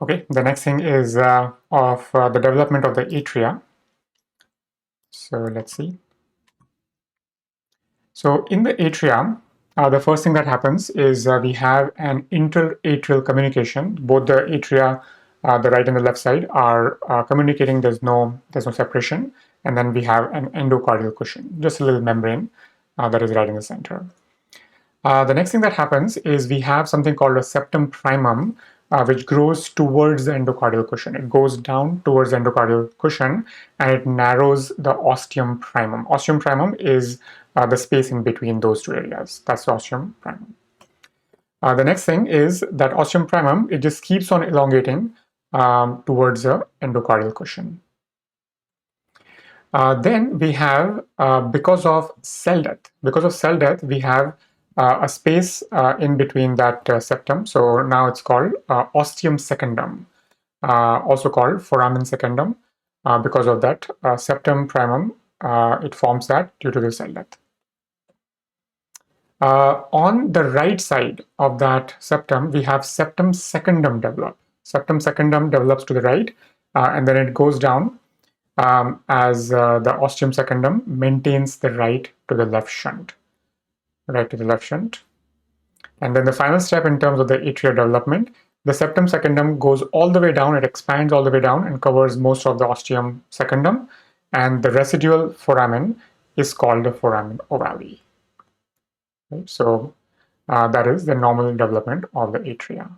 Okay, the next thing is the development of the atria. So let's see. So in the atria, the first thing that happens is we have an interatrial communication. Both the atria, the right and the left side, are communicating. There's no separation, and then we have an endocardial cushion, just a little membrane that is right in the center. The next thing that happens is we have something called a septum primum, which grows towards the endocardial cushion. It goes down towards the endocardial cushion and it narrows the ostium primum. Ostium primum is the space in between those two areas. That's the ostium primum. The next thing is that ostium primum, it just keeps on elongating towards the endocardial cushion. Then we have, because of cell death, we have a space in between that septum. So now it's called ostium secundum, also called foramen secundum, because of that septum primum. It forms that due to the cell death. On the right side of that septum, we have septum secundum develop. Septum secundum develops to the right, and then it goes down as the ostium secundum maintains the right to the left shunt. Right to the left shunt. And then the final step in terms of the atria development, the septum secundum goes all the way down, it expands all the way down and covers most of the ostium secundum, and the residual foramen is called the foramen ovale. Right? So that is the normal development of the atria.